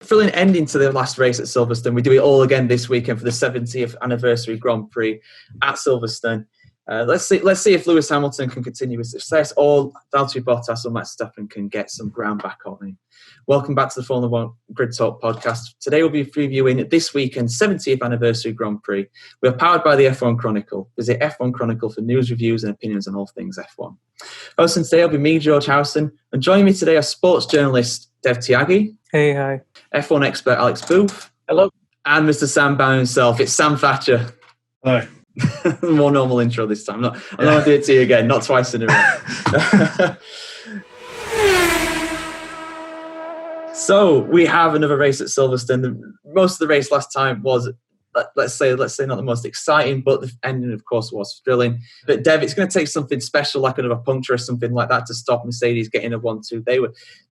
thrilling ending to the last race at Silverstone. We do it all again this weekend for the 70th Anniversary Grand Prix at Silverstone. Let's see if Lewis Hamilton can continue his success, or Valtteri Bottas or Max Verstappen can get some ground back on him. Welcome back to the Formula One Grid Talk podcast. Today we'll be previewing this weekend's 70th Anniversary Grand Prix. We are powered by the F1 Chronicle. Visit F1 Chronicle for news, reviews and opinions on all things F1. Hosting today will be me, George Howson, and joining me today are sports journalist Dev Tyagi. Hey, hi. F1 expert Alex Booth. Hello. And Mr. Sam Bowen himself. It's Sam Thatcher. Hello. More normal intro this time. I'm not going to do it to you again, not twice in a row. So we have another race at Silverstone. Most of the race last time was, let's say not the most exciting, but the ending, of course, was thrilling. But Dev, it's going to take something special, like another puncture or something like that, to stop Mercedes getting a 1-2. They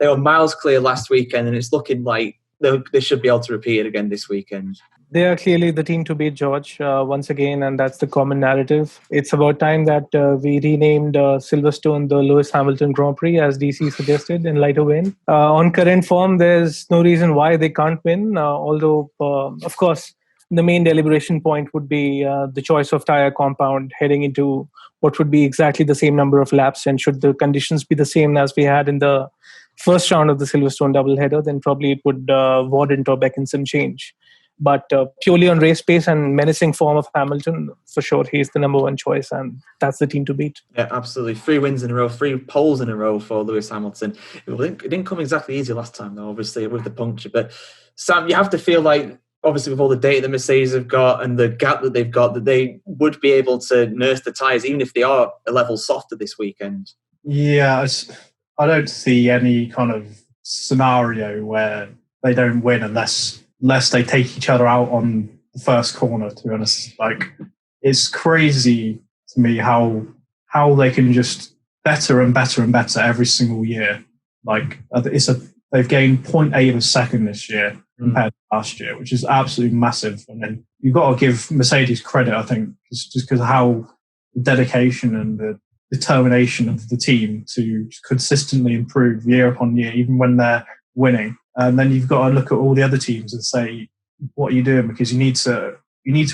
were miles clear last weekend, and it's looking like they should be able to repeat it again this weekend. They are clearly the team to beat, George, once again, and that's the common narrative. It's about time that we renamed Silverstone the Lewis Hamilton Grand Prix, as DC suggested, in light of win. On current form, there's no reason why they can't win, although, of course, the main deliberation point would be the choice of tyre compound heading into what would be exactly the same number of laps, and should the conditions be the same as we had in the first round of the Silverstone doubleheader, then probably it would warrant or beckon some change. But purely on race pace and menacing form of Hamilton, for sure, he's the number one choice, and that's the team to beat. Yeah, absolutely. 3 wins in a row, 3 poles in a row for Lewis Hamilton. It didn't come exactly easy last time, though, obviously, with the puncture. But, Sam, you have to feel like, obviously, with all the data that Mercedes have got and the gap that they've got, that they would be able to nurse the tyres, even if they are a level softer this weekend. Yeah, I don't see any kind of scenario where they don't win unless they take each other out on the first corner, to be honest. Like, it's crazy to me how they can just better and better and better every single year. Like, they've gained 0.8 of a second this year compared to last year, which is absolutely massive. And then you've got to give Mercedes credit, I think, just because of how the dedication and the determination of the team to consistently improve year upon year, even when they're winning. And then you've got to look at all the other teams and say, what are you doing? Because you need to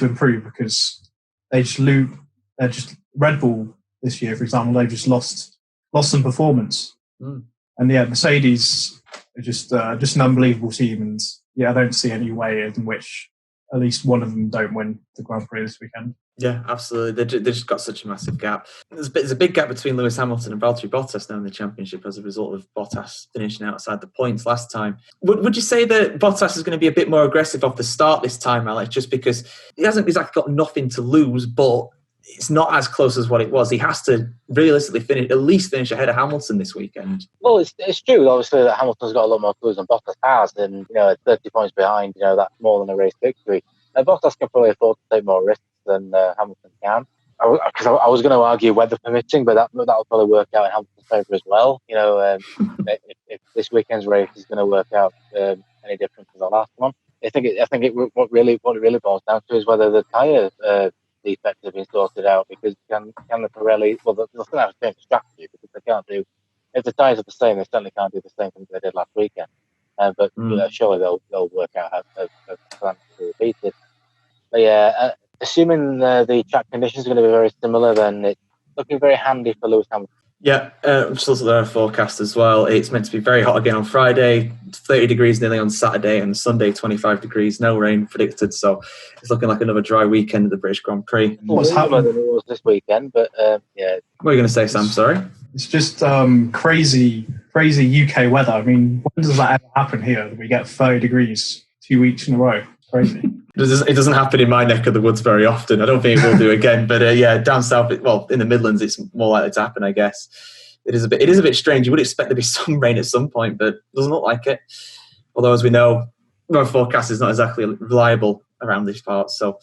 improve, because they're just Red Bull this year, for example, they've just lost some performance. And yeah, Mercedes are just an unbelievable team. And yeah, I don't see any way in which at least one of them don't win the Grand Prix this weekend. Yeah, absolutely. They've just got such a massive gap. There's a big gap between Lewis Hamilton and Valtteri Bottas now in the championship as a result of Bottas finishing outside the points last time. Would you say that Bottas is going to be a bit more aggressive off the start this time, Alex, just because he hasn't exactly got nothing to lose, but it's not as close as what it was? He has to realistically at least finish ahead of Hamilton this weekend. Well, it's true, obviously, that Hamilton's got a lot more to lose than Bottas has, and 30 points behind, that's more than a race victory. Bottas can probably afford to take more risks than Hamilton can. Because I was going to argue weather permitting, but that'll probably work out in Hamilton's favour as well. If this weekend's race is going to work out any different to the last one, what it really boils down to is whether the tyre defects have been sorted out. Because can the Pirelli? Well, they'll still have to change the strategy, because they can't do. If the tyres are the same, they certainly can't do the same thing they did last weekend. But surely they'll work out how to plan to repeat it. But yeah, assuming the track conditions are going to be very similar, then it's looking very handy for Lewis Hamilton. Yeah, just also there a forecast as well. It's meant to be very hot again on Friday, 30 degrees nearly on Saturday, and Sunday 25 degrees, no rain predicted. So it's looking like another dry weekend at the British Grand Prix. What's happening than it was this weekend, but yeah. What are you going to say, Sam? Sorry? It's just crazy UK weather. I mean, when does that ever happen here? That we get 30 degrees 2 weeks in a row? Crazy. It doesn't happen in my neck of the woods very often. I don't think it will do again. But yeah, down south, in the Midlands, it's more likely to happen, I guess. It is a bit strange. You would expect there to be some rain at some point, but it doesn't look like it. Although, as we know, weather forecast is not exactly reliable around these parts. So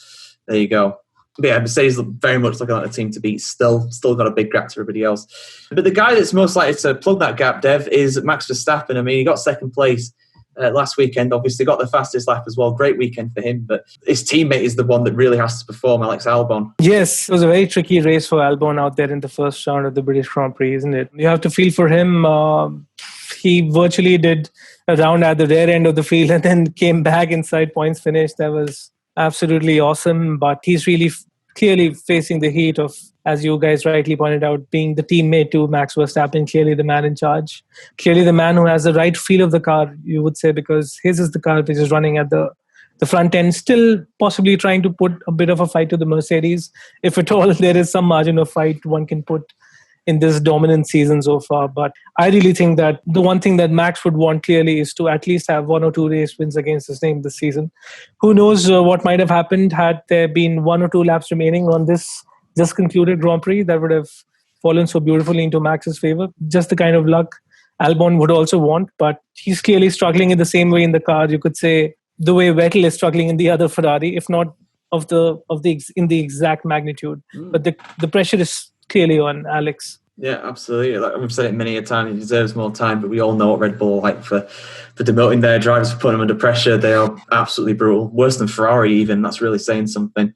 there you go. But yeah, Mercedes very much looking like the team to beat. Still got a big gap to everybody else. But the guy that's most likely to plug that gap, Dev, is Max Verstappen. I mean, he got second place last weekend. Obviously got the fastest lap as well. Great weekend for him. But his teammate is the one that really has to perform, Alex Albon. Yes, it was a very tricky race for Albon out there in the first round of the British Grand Prix, isn't it? You have to feel for him. He virtually did a round at the rear end of the field and then came back inside points finish. That was absolutely awesome. But he's really clearly facing the heat of, as you guys rightly pointed out, being the teammate to Max Verstappen, clearly the man in charge, clearly the man who has the right feel of the car, you would say, because his is the car which is running at the front end, still possibly trying to put a bit of a fight to the Mercedes. If at all there is some margin of fight one can put in this dominant season so far. But I really think that the one thing that Max would want clearly is to at least have 1 or 2 race wins against his name this season. Who knows what might have happened had there been 1 or 2 laps remaining on this just concluded Grand Prix that would have fallen so beautifully into Max's favor. Just the kind of luck Albon would also want, but he's clearly struggling in the same way in the car. You could say the way Vettel is struggling in the other Ferrari, if not in the exact magnitude. But the pressure is clearly on Alex. Yeah, absolutely. Like we've said it many a time, he deserves more time, but we all know what Red Bull are like for demoting their drivers, for putting them under pressure. They are absolutely brutal. Worse than Ferrari even. That's really saying something.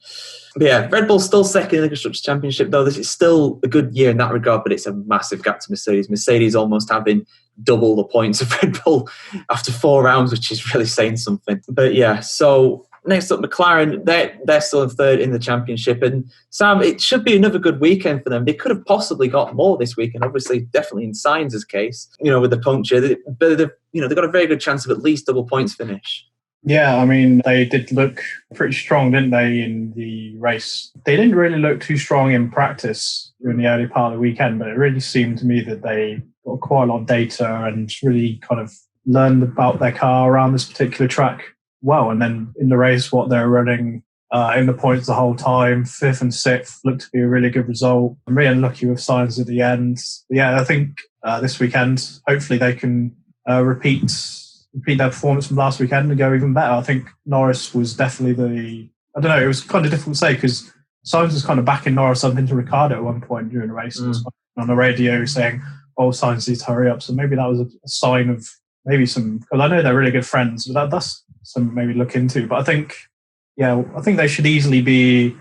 But yeah, Red Bull's still second in the Constructors' Championship, though. This is still a good year in that regard, but it's a massive gap to Mercedes. Mercedes almost having double the points of Red Bull after 4 rounds, which is really saying something. But yeah, so next up, McLaren, they're still in third in the championship. And Sam, it should be another good weekend for them. They could have possibly got more this weekend, obviously, definitely in Sainz's case, with the puncture. But they've got a very good chance of at least double points finish. Yeah, I mean, they did look pretty strong, didn't they, in the race? They didn't really look too strong in practice during the early part of the weekend, but it really seemed to me that they got quite a lot of data and really kind of learned about their car around this particular track well. And then in the race, what they're running in the points the whole time, 5th and 6th, looked to be a really good result. I'm really unlucky with Sainz at the end. But yeah, I think this weekend, hopefully they can repeat their performance from last weekend and go even better. I think Norris was definitely it was kind of difficult to say because Sainz was kind of backing Norris up into Ricciardo at one point during the race. And on the radio saying, Sainz needs to hurry up. So maybe that was a sign of maybe some, because I know they're really good friends, but that's something maybe look into. But I think they should easily be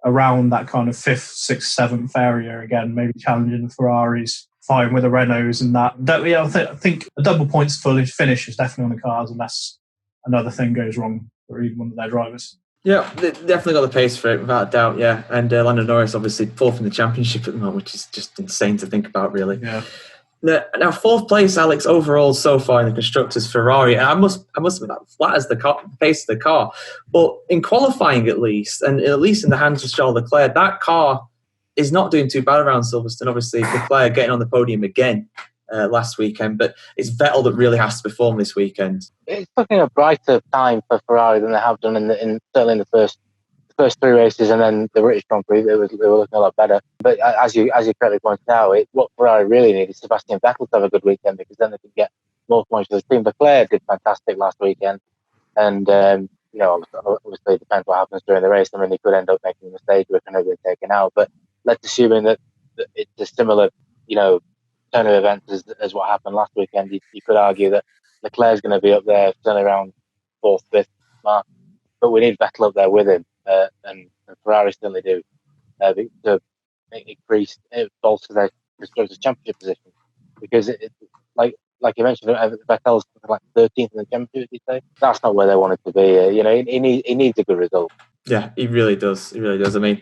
around that kind of 5th, 6th, 7th area again, maybe challenging the Ferraris, fighting with the Renaults and that. I think a double points finish is definitely on the cards unless another thing goes wrong for even one of their drivers. Yeah, they definitely got the pace for it, without a doubt, yeah. And Lando Norris obviously 4th in the championship at the moment, which is just insane to think about, really. Yeah. Now 4th place, Alex, overall so far in the Constructors' Ferrari. And I must admit, that flatters the pace of the car. But in qualifying at least, and at least in the hands of Charles Leclerc, that car is not doing too bad around Silverstone. Obviously, Leclerc getting on the podium again last weekend, but it's Vettel that really has to perform this weekend. It's looking a brighter time for Ferrari than they have done certainly in the first 3 races, and then the British Grand Prix they were looking a lot better. But as you correctly pointed out, what Ferrari really need is Sebastian Vettel to have a good weekend, because then they can get more points for the team. Leclerc did fantastic last weekend, and obviously it depends what happens during the race. I mean, he could end up making a mistake with another being taken out, but let's assuming that it's a similar turn of events as what happened last weekend. You could argue that Leclerc's going to be up there certainly around 4th, 5th mark, but we need Vettel up there with him, and Ferrari certainly do to bolster their Constructors' Championship position, because it like you mentioned, Vettel's like 13th in the championship. You say that's not where they want it to be. He needs a good result. Yeah, he really does. He really does. I mean,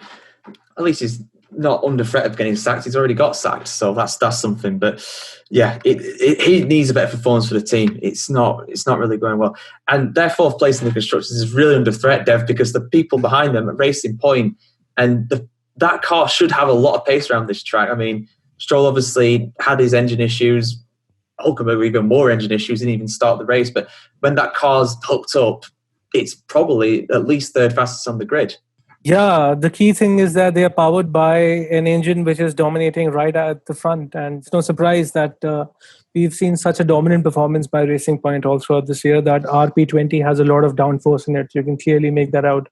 at least he's not under threat of getting sacked. He's already got sacked, so that's something. But yeah, he needs a better performance for the team. It's not really going well, and their 4th place in the Constructors is really under threat, Dev, because the people behind them are Racing Point, and that car should have a lot of pace around this track. I mean, Stroll obviously had his engine issues. Hulkenberg even more engine issues, didn't even start the race. But when that car's hooked up, it's probably at least 3rd fastest on the grid. Yeah, the key thing is that they are powered by an engine which is dominating right at the front. And it's no surprise that we've seen such a dominant performance by Racing Point all throughout this year, that RP20 has a lot of downforce in it. You can clearly make that out.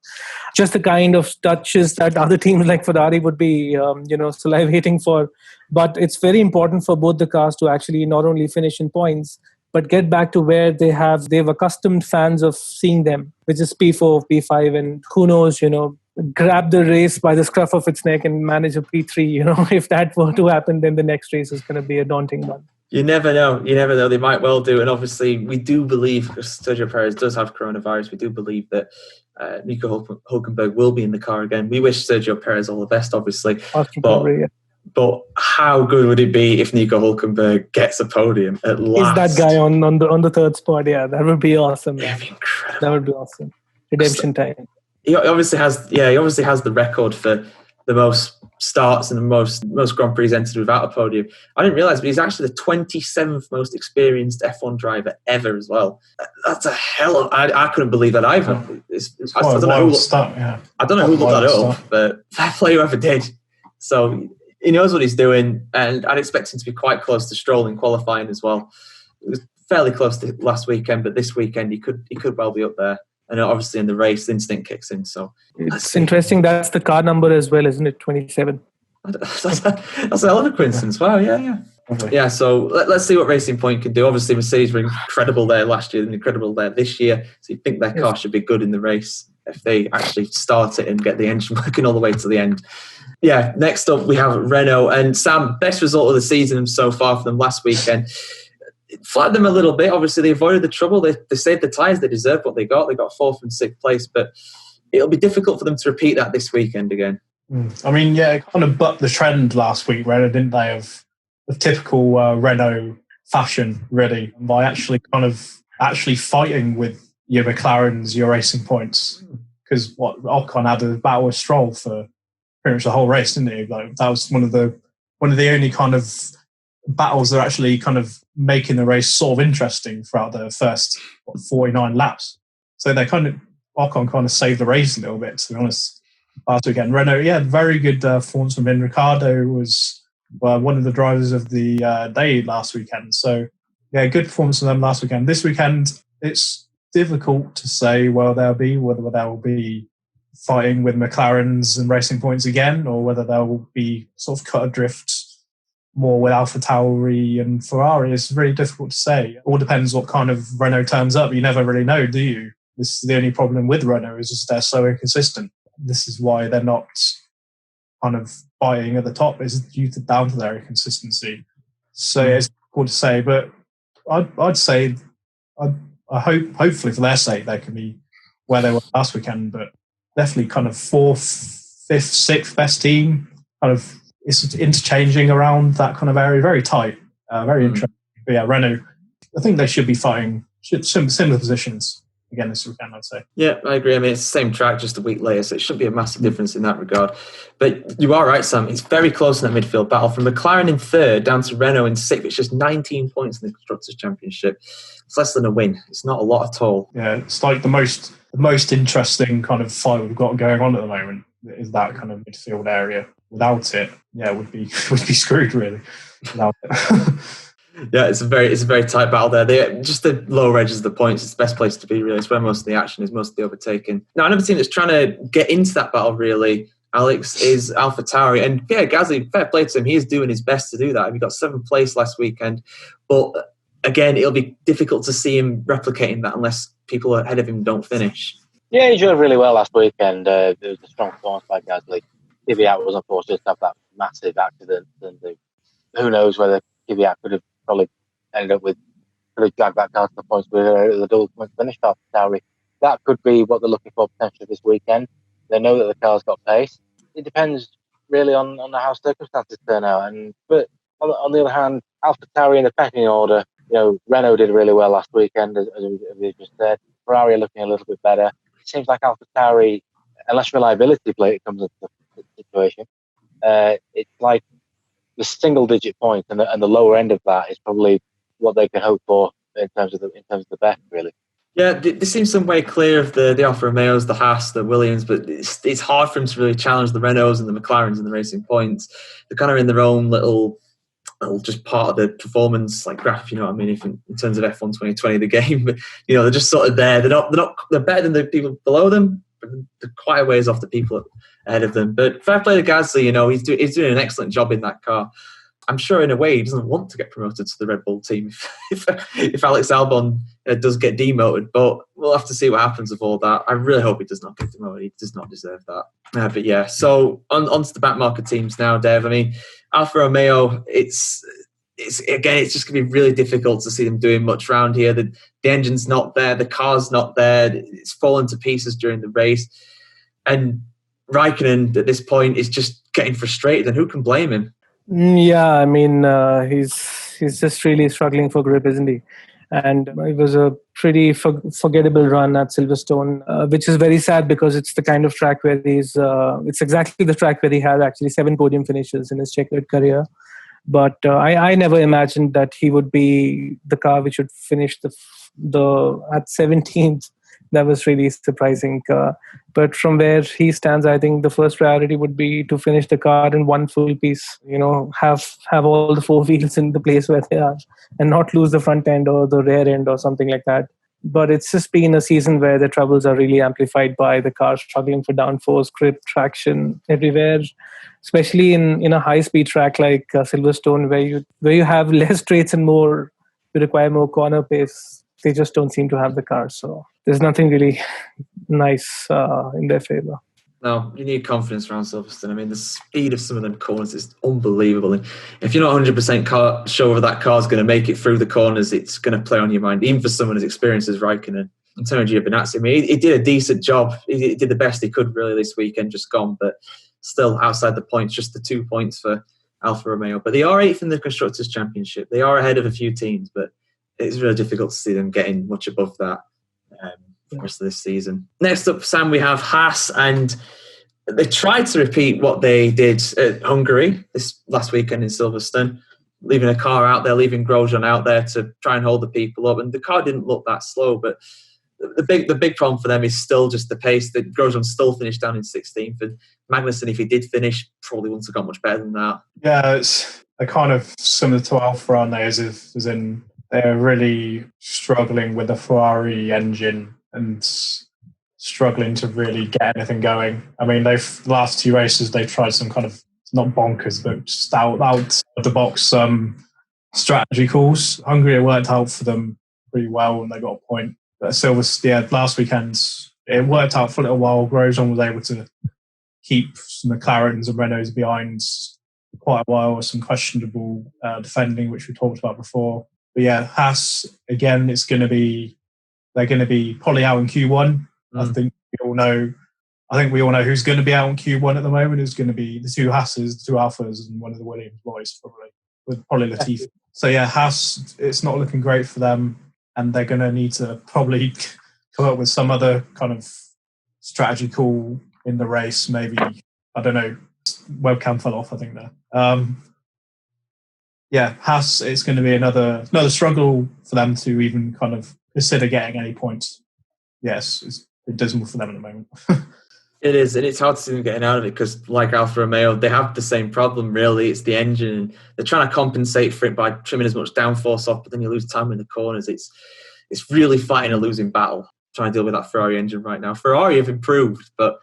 Just the kind of touches that other teams like Ferrari would be, salivating for. But it's very important for both the cars to actually not only finish in points, but get back to where they've accustomed fans of seeing them, which is P4, P5, and who knows, grab the race by the scruff of its neck and manage a P3. If that were to happen, then the next race is going to be a daunting one. You never know. You never know. They might well do. And obviously, we do believe, because Sergio Perez does have coronavirus, we do believe that Nico Hülkenberg will be in the car again. We wish Sergio Perez all the best, obviously. But how good would it be if Nico Hülkenberg gets a podium at last? Is that guy on the third spot? Yeah, that would be awesome. It'd be incredible. That would be awesome. Redemption time. He obviously has the record for the most starts and the most Grand Prix entered without a podium. I didn't realise, but he's actually the 27th most experienced F1 driver ever as well. That's a hell of... I couldn't believe that either. I don't know who looked that up, but fair play whoever did. So he knows what he's doing, and I'd expect him to be quite close to Stroll in qualifying as well. It was fairly close to last weekend, but this weekend he could well be up there. And obviously in the race, the instinct kicks in. So it's interesting. That's the car number as well, isn't it? 27. That's a hell of a coincidence. Wow, yeah. Okay. Yeah, so let's see what Racing Point can do. Obviously, Mercedes were incredible there last year and incredible there this year. So you think their car should be good in the race if they actually start it and get the engine working all the way to the end. Yeah, next up we have Renault. And Sam, best result of the season so far for them last weekend. It flattered them a little bit. Obviously, they avoided the trouble. They saved the tyres. They deserved what they got. They got 4th and 6th place, but it'll be difficult for them to repeat that this weekend again. I mean, yeah, it kind of bucked the trend last week, Renault, didn't they, of the typical Renault fashion, really, by actually fighting with your McLarens, your Racing Points. Because Ocon had a battle with Stroll for pretty much the whole race, didn't he? Like, that was one of the only kind of battles that are actually kind of making the race sort of interesting throughout the first 49 laps. So Ocon kind of saved the race a little bit, to be honest. Last weekend, Renault, very good performance from him. Ricardo was one of the drivers of the day last weekend. So, yeah, good performance from them last weekend. This weekend, it's difficult to say whether they'll be fighting with McLarens and Racing Points again, or whether they'll be sort of cut adrift more with AlphaTauri and Ferrari. It's really difficult to say. It all depends what kind of Renault turns up. You never really know, do you? This is the only problem with Renault, is just they're so inconsistent. This is why they're not kind of fighting at the top, is down to their inconsistency. So it's difficult to say, but I'd say hopefully for their sake they can be where they were last weekend, but definitely kind of 4th, 5th, 6th best team, kind of it's interchanging around that kind of area, very tight, very interesting. But yeah, Renault, I think they should be fighting similar positions again this weekend, I'd say. Yeah, I agree. I mean, it's the same track, just a week later, so it shouldn't be a massive difference in that regard. But you are right, Sam. It's very close in that midfield battle. From McLaren in 3rd down to Renault in 6th, it's just 19 points in the Constructors' Championship. It's less than a win. It's not a lot at all. Yeah, it's like the most interesting kind of fight we've got going on at the moment is that kind of midfield area. Without it, would be screwed, really. Without it. Yeah, it's a very tight battle there. Just the lower edges of the points is the best place to be, really. It's where most of the action is, most of the overtaking. Now, another team that's trying to get into that battle, really, Alex, is AlphaTauri. And yeah, Gasly, fair play to him. He is doing his best to do that. He got 7th place last weekend. But again, it'll be difficult to see him replicating that unless people ahead of him don't finish. Yeah, he drove really well last weekend. There was a strong performance by Gasly. Kvyat was unfortunate to have that massive accident, and who knows whether Kvyat could have probably ended up could have dragged that car to the points with the double point finish for AlphaTauri. That could be what they're looking for potentially this weekend. They know that the car's got pace. It depends really on how circumstances turn out. But on the other hand, AlphaTauri in the pecking order, Renault did really well last weekend, as we just said. Ferrari are looking a little bit better. It seems like AlphaTauri, unless reliability comes into the situation, it's like the single-digit points, and the lower end of that is probably what they can hope for in terms of the bet, really. Yeah, they seem some way clear of the Alfa Romeos, the Haas, the Williams, but it's hard for them to really challenge the Renaults and the McLarens and the Racing Points. They're kind of in their own little just part of the performance like graph, you know what I mean, if in terms of F1 2020, the game. But they're just sort of there. They're better than the people below them, but they're quite a ways off the people ahead of them. But fair play to Gasly, he's doing an excellent job in that car. I'm sure in a way he doesn't want to get promoted to the Red Bull team if Alex Albon does get demoted, but we'll have to see what happens with all that. I really hope he does not get demoted. He does not deserve that. But yeah, so on to the back market teams now, Dev. I mean, Alfa Romeo, it's it's just going to be really difficult to see them doing much around here. The engine's not there, the car's not there. It's fallen to pieces during the race, and Raikkonen at this point is just getting frustrated, and who can blame him? Yeah, I mean, he's just really struggling for grip, isn't he? And it was a pretty forgettable run at Silverstone, which is very sad because it's the kind of track where it's exactly the track where he had actually 7 podium finishes in his checkered career. But I never imagined that he would be the car which would finish the at 17th. That was really surprising. But from where he stands, I think the first priority would be to finish the car in one full piece. Have all the 4 wheels in the place where they are, and not lose the front end or the rear end or something like that. But it's just been a season where the troubles are really amplified by the car struggling for downforce, grip, traction everywhere. Especially in a high-speed track like Silverstone, where you have less straights and you require more corner pace. They just don't seem to have the car, so there's nothing really nice in their favor. No, you need confidence around Silverstone. I mean, the speed of some of them corners is unbelievable. And if you're not 100% sure whether that car's going to make it through the corners, it's going to play on your mind, even for someone as experienced as Raikkonen. In terms of Giovinazzi, I mean, he did a decent job. He did the best he could, really, this weekend, just gone. But still, outside the points, just the 2 points for Alfa Romeo. But they are 8th in the Constructors' Championship. They are ahead of a few teams, but it's really difficult to see them getting much above that for the rest of this season. Next up, Sam, we have Haas, and they tried to repeat what they did at Hungary this last weekend in Silverstone, leaving a car out there, leaving Grosjean out there to try and hold the people up. And the car didn't look that slow, but the big problem for them is still just the pace. That Grosjean still finished down in 16th, and Magnussen, if he did finish, probably wouldn't have got much better than that. Yeah, they're kind of similar to Alfa, aren't they? As in they're really struggling with the Ferrari engine and struggling to really get anything going. I mean, the last 2 races they've tried some kind of, not bonkers, but just out of the box strategy calls. Hungary worked out for them pretty well, and they got a point. But last weekend it worked out for a little while. Grosjean was able to keep some McLarens and Renaults behind for quite a while, with some questionable defending, which we talked about before. But yeah, Haas again. They're going to be probably out in Q1. I think we all know who's going to be out in Q1 at the moment. It's going to be the 2 Haas's, the 2 Alphas, and one of the Williams boys, probably, with probably Latifi. So yeah, Haas, it's not looking great for them, and they're going to need to probably come up with some other kind of strategy call in the race. Maybe, I don't know, webcam fell off, I think there. Yeah, Haas, it's going to be another struggle for them to even kind of consider getting any points. Yes, it's dismal for them at the moment. It is, and it's hard to see them getting out of it because, like Alfa Romeo, they have the same problem, really. It's the engine. They're trying to compensate for it by trimming as much downforce off, but then you lose time in the corners. It's really fighting a losing battle, trying to deal with that Ferrari engine right now. Ferrari have improved, but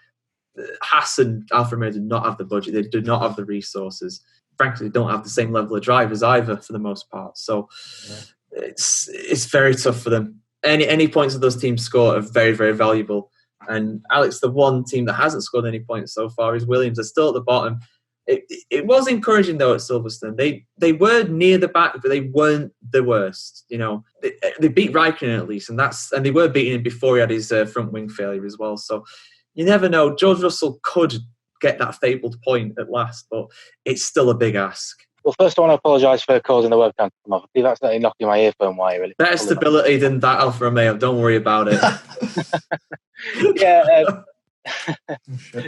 Haas and Alfa Romeo do not have the budget. They do not have the resources. Frankly, they don't have the same level of drivers either, for the most part. So it's very tough for them. Any points that those teams score are very, very valuable. And Alex, the one team that hasn't scored any points so far is Williams. They're still at the bottom. It was encouraging though at Silverstone. They were near the back, but they weren't the worst. They beat Raikkonen at least, and they were beating him before he had his front wing failure as well. So you never know. George Russell could get that fabled point at last, but it's still a big ask. Well, first I want to apologise for causing the webcam to come off. You've accidentally knocking my earphone wire. Really. Better stability than that Alfa Romeo. Don't worry about it. Yeah.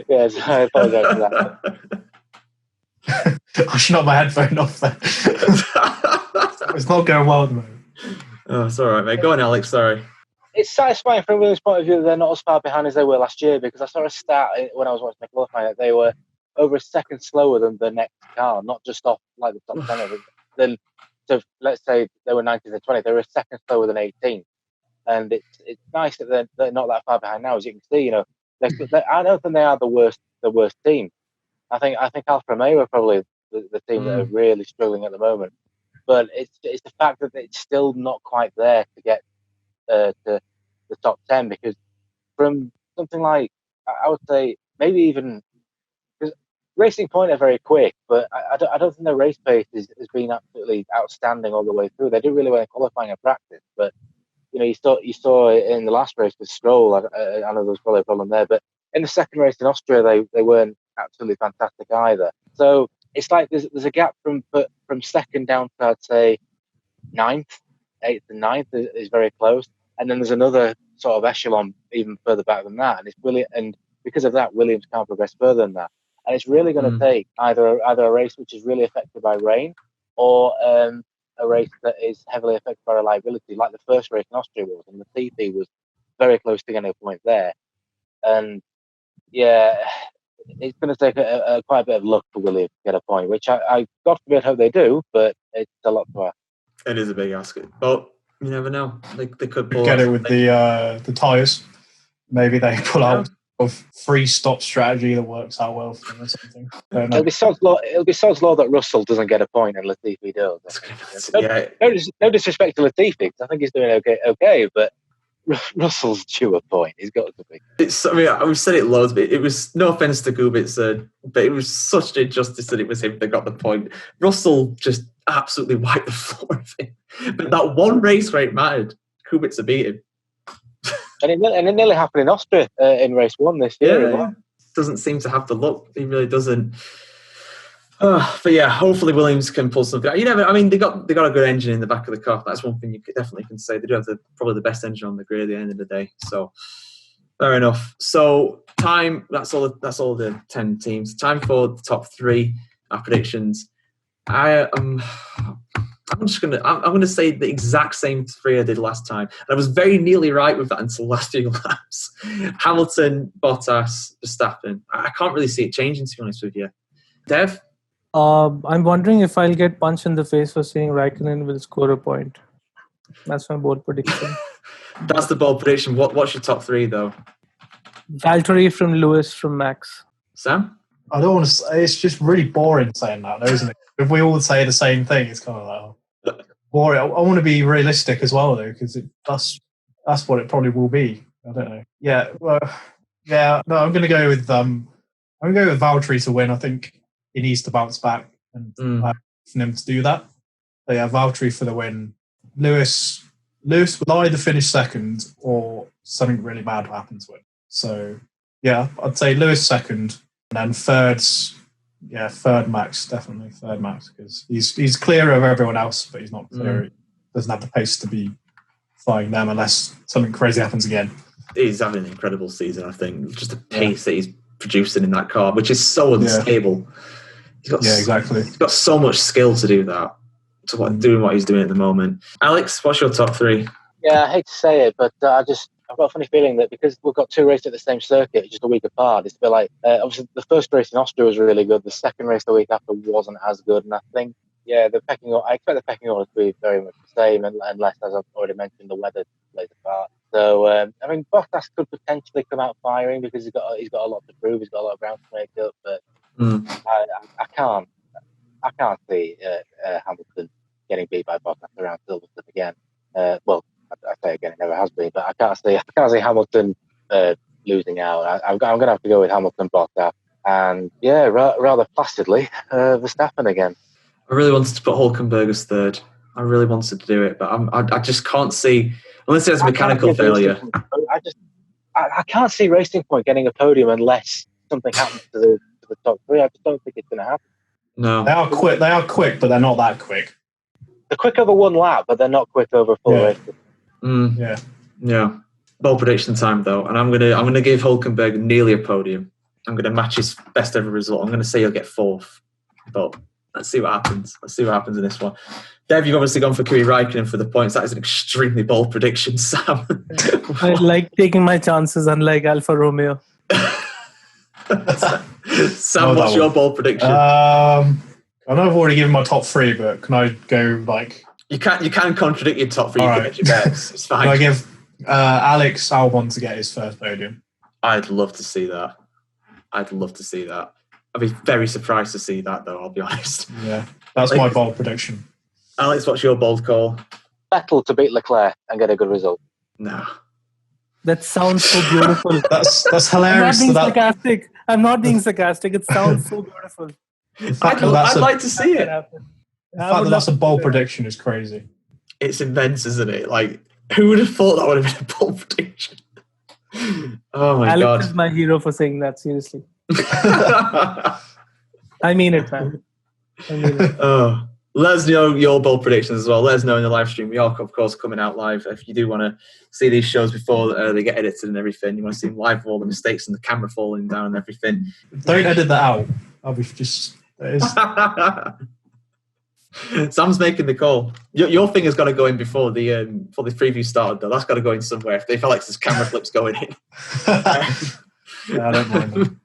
Yes, I apologise for that. I should knock my headphone off then. It's not going well at the moment. Oh, it's all right, mate. Go on, Alex. Sorry. It's satisfying from Williams' point of view that they're not as far behind as they were last year, because I saw a stat when I was watching the qualifying that they were over a second slower than the next car, not just off like the top 10 of it. So let's say they were 19th and 20th, they were a second slower than 18th. And it's nice that they're not that far behind now, as you can see. I don't think they are the worst team. I think Alfa Romeo are probably the team that are really struggling at the moment. But it's the fact that it's still not quite there to get to the top 10, because from something like, I would say maybe even, because Racing Point are very quick, but I don't think their race pace has been absolutely outstanding all the way through. They did really well in qualifying and practice, but you saw in the last race with Stroll. I know there was probably a problem there, but in the second race in Austria, they weren't absolutely fantastic either. So it's like there's a gap from second down to, I'd say, ninth, eighth and ninth is very close, and then there's another sort of echelon even further back than that, and it's really, and because of that, Williams can't progress further than that, and it's really going to take either a race which is really affected by rain, or a race that is heavily affected by reliability, like the first race in Austria was, and Latifi was very close to getting a point there, and yeah, it's going to take quite a bit of luck for Williams to get a point, which I God forbid hope they do, but it's a lot to ask. It is a big ask, but you never know. They could pull get it with the tyres. Maybe they pull out of free stop strategy that works out well for them or something. It'll be sod's law that Russell doesn't get a point and Latifi does. No disrespect to Latifi, because I think he's doing okay, but Russell's due a point. He's got to be. We've said it loads, but it was no offense to Kubica, but it was such an injustice that it was him that got the point. Russell just absolutely wiped the floor of him. But that one race where it mattered, Kubica beat him. And it nearly happened in Austria in race 1 this year. Yeah. Doesn't seem to have the luck. He really doesn't. But yeah, hopefully Williams can pull something out. They got a good engine in the back of the car. That's one thing you definitely can say. They do have probably the best engine on the grid at the end of the day. So fair enough. So time. That's all the 10 teams. Time for the top 3. Our predictions. I'm gonna say the exact same 3 I did last time. And I was very nearly right with that until the last few laps. Hamilton, Bottas, Verstappen. I can't really see it changing, to be honest with you. Dev? I'm wondering if I'll get punched in the face for saying Raikkonen will score a point. That's my bold prediction. That's the bold prediction. What's your top 3 though? Valtteri from Lewis from Max. Sam? I don't want to say, it's just really boring saying that, though, isn't it? If we all say the same thing, it's kind of like boring. I want to be realistic as well, though, because that's what it probably will be. I don't know. Yeah, well, yeah. No, I'm going to go with Valtteri to win. I think he needs to bounce back and for him to do that. So yeah, Valtteri for the win. Lewis will either finish second or something really bad will happen to him. So yeah, I'd say Lewis second, and then third Max, definitely third Max, because he's clear of everyone else, but he's not clear. He doesn't have the pace to be flying them unless something crazy happens again. He's having an incredible season, I think. Just the pace that he's producing in that car, which is so unstable. Exactly. He's got so much skill to do that, doing what he's doing at the moment. Alex, what's your top 3? Yeah, I hate to say it, but I've got a funny feeling that because we've got 2 races at the same circuit, just a week apart, it's a bit like, obviously the first race in Austria was really good, the second race the week after wasn't as good, and I think, I expect the pecking order to be very much the same, unless, as I've already mentioned, the weather plays a part. So, Bottas could potentially come out firing because he's got a lot to prove, he's got a lot of ground to make up, but I can't see Hamilton getting beat by Bottas around Silverstone again. I say again, it never has been, but I can't see Hamilton losing out. I'm going to have to go with Hamilton, Bottas, and rather placidly, Verstappen again. I really wanted to put Hülkenberg as third. I really wanted to do it, but I just can't see, unless there's mechanical failure. I can't see Racing Point getting a podium unless something happens to the top 3. I just don't think it's going to happen. No, they are quick, but they're not that quick. They're quick over 1 lap, but they're not quick over a full race. Yeah. Bold prediction time though, and I'm gonna give Hülkenberg nearly a podium. I'm gonna match his best ever result. I'm gonna say he'll get 4th, but let's see what happens. Let's see what happens in this one. Dev, you've obviously gone for Kimi Raikkonen for the points. That is an extremely bold prediction, Sam. I like taking my chances, unlike Alfa Romeo. Sam, what's your bold prediction? I know I've already given my top 3, but can I go like... You can contradict your top 3. You can get your bets. It's fine. Can I give Alex Albon to get his first podium? I'd love to see that. I'd be very surprised to see that, though, I'll be honest. Yeah, that's my bold prediction. Alex, what's your bold call? Vettel to beat Leclerc and get a good result. No. That sounds so beautiful. That's hilarious. I'm not being sarcastic. I'm not being sarcastic. It sounds so beautiful. I'd like to see it. The fact that that's a bold prediction is crazy. It's immense, isn't it? Like, who would have thought that would have been a bold prediction? Oh my Alex God. is my hero for saying that, seriously. I mean it, man. Oh, let us know your bold predictions as well. Let us know in the live stream. We are, of course, coming out live. If you do want to see these shows before they get edited and everything, you want to see them live with all the mistakes and the camera falling down and everything. Don't edit that out. I'll be just... Sam's making the call. Your thing has got to go in before the preview started, though. That's got to go in somewhere. If Alex's camera flips going in. Yeah, I don't mind that.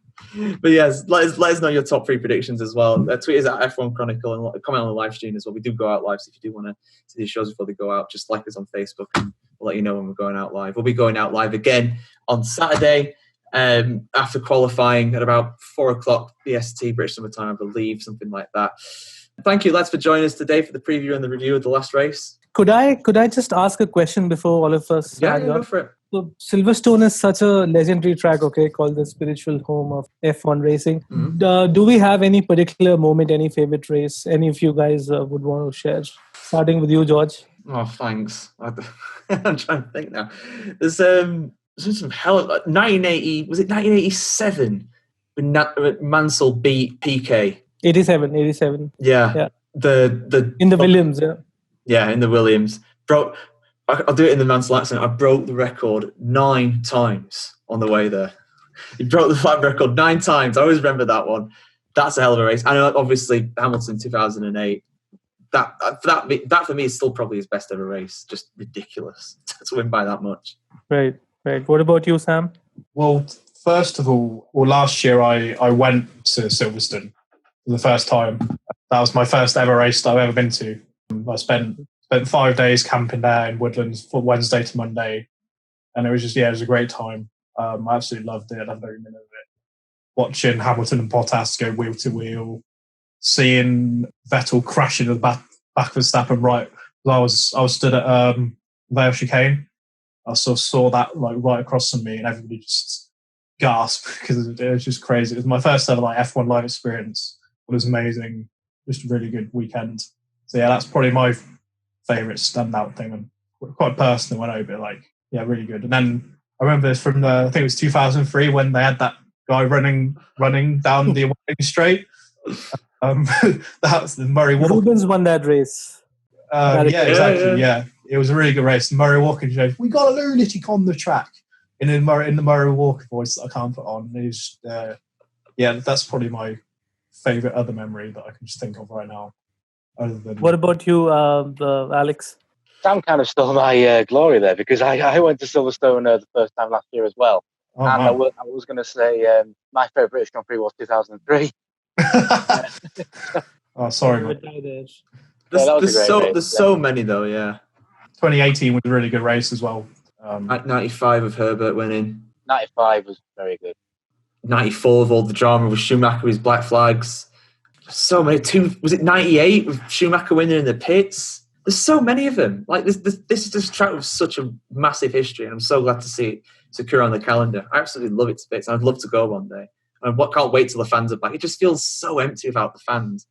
But yes, let us know your top 3 predictions as well. Tweet us at F1 Chronicle and comment on the live stream as well. We do go out live, so if you do want to see these shows before they go out, just like us on Facebook and we'll let you know when we're going out live. We'll be going out live again on Saturday after qualifying at about 4 o'clock BST, British Summer Time, I believe, something like that. Thank you, lads, for joining us today for the preview and the review of the last race. Could I just ask a question before all of us? Yeah, go for it. So Silverstone is such a legendary track, called the spiritual home of F1 racing. Mm-hmm. Do we have any particular moment, any favorite race, any of you guys would want to share? Starting with you, George. Oh, thanks. I'm trying to think now. There's some hell of 1980. Was it 1987 when Mansell beat PK? 87. Yeah. The in the Williams, yeah. Yeah, in the Williams. I'll do it in the Mansell accent. I broke the record 9 times on the way there. He broke the lap record 9 times. I always remember that one. That's a hell of a race. And obviously Hamilton 2008. That for me is still probably his best ever race. Just ridiculous to win by that much. Right. What about you, Sam? Well, first of all, last year I went to Silverstone for the first time. That was my first ever race I've ever been to. I spent 5 days camping there in Woodlands from Wednesday to Monday, and it was a great time. I absolutely loved it. I loved every minute of it. Watching Hamilton and Bottas go wheel to wheel, seeing Vettel crash into the back of Verstappen right. I was stood at Vale Chicane. I sort of saw that like right across from me, and everybody just gasped because it was just crazy. It was my first ever F1 live experience. It was amazing. Just a really good weekend. So yeah, that's probably my favourite standout thing, and quite personal when over really good. And then I remember this from I think it was 2003 when they had that guy running down the away straight. That was the Murray Walker. Rubens won that race. Exactly. Yeah, it was a really good race. Murray Walker said, "We got a lunatic on the track," in the Murray Walker voice that I can't put on. It was, that's probably my favourite other memory that I can just think of right now. What about you, Alex? Sam kind of stole my glory there because I went to Silverstone the first time last year as well. Oh, and wow. I was going to say my favourite British Grand Prix was 2003. Oh, sorry, man. There's so many though, yeah. 2018 was a really good race as well. 95 of Herbert winning. 95 was very good. 94 with all the drama with Schumacher with his black flags. So many. Was it 98 with Schumacher winning in the pits? There's so many of them. Like this is just track with such a massive history, and I'm so glad to see it secure on the calendar. I absolutely love it to bits. I'd love to go one day. And can't wait till the fans are back. It just feels so empty without the fans,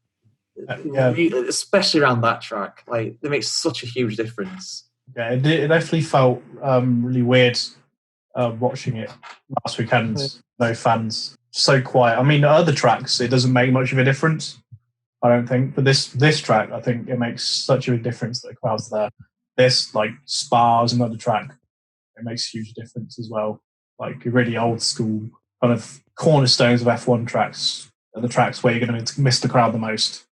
especially around that track. Like they make such a huge difference. Yeah, it definitely felt really weird watching it last weekend. No fans. So quiet. I mean, other tracks, it doesn't make much of a difference, I don't think. But this track, I think it makes such a big difference that the crowd's there. This, like Spa is another track, it makes a huge difference as well. Like really old school kind of cornerstones of F1 tracks are the tracks where you're going to miss the crowd the most.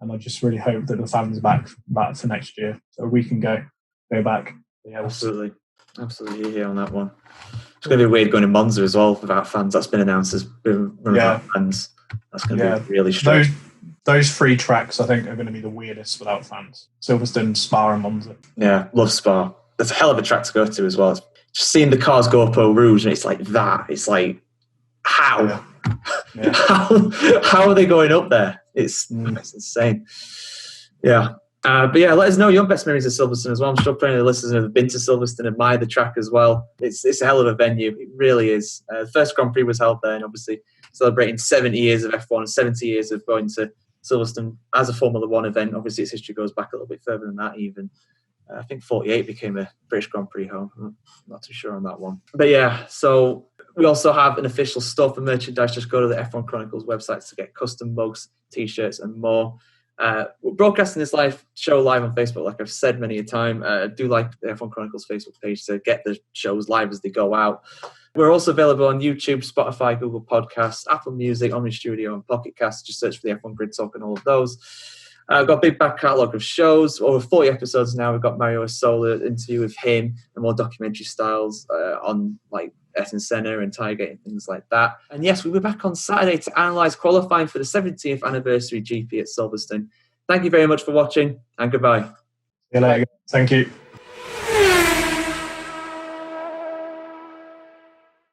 And I just really hope that the fans are back for next year so we can go back. Yeah, absolutely here on that one. It's going to be weird going to Monza as well without fans. That's been announced as without fans. That's going to be really strange. Those 3 tracks, I think, are going to be the weirdest without fans. Silverstone, Spa and Monza. Yeah, love Spa. That's a hell of a track to go to as well. Just seeing the cars go up Eau Rouge and it's like that. It's like, how? Yeah. How are they going up there? It's insane. Yeah. But yeah, let us know your best memories of Silverstone as well. I'm sure plenty of the listeners have been to Silverstone, admire the track as well. It's a hell of a venue. It really is. The first Grand Prix was held there, and obviously celebrating 70 years of F1, 70 years of going to Silverstone as a Formula One event. Obviously, its history goes back a little bit further than that even. I think 48 became a British Grand Prix home. I'm not too sure on that one. But yeah, so we also have an official store for merchandise. Just go to the F1 Chronicles website to get custom mugs, T-shirts and more. We're broadcasting this show live on Facebook, like I've said many a time. Do like the F1 Chronicles Facebook page to get the shows live as they go out. We're also available on YouTube, Spotify, Google Podcasts, Apple Music, Omni Studio, and Pocket Cast. Just search for the F1 Grid Talk and all of those. I've got a big back catalogue of shows, over 40 episodes now. We've got Mario Sola interview with him and more documentary styles on like Essen Senna and Tiger and things like that. And yes, we'll be back on Saturday to analyse qualifying for the 70th anniversary GP at Silverstone. Thank you very much for watching and goodbye. See you later. Thank you.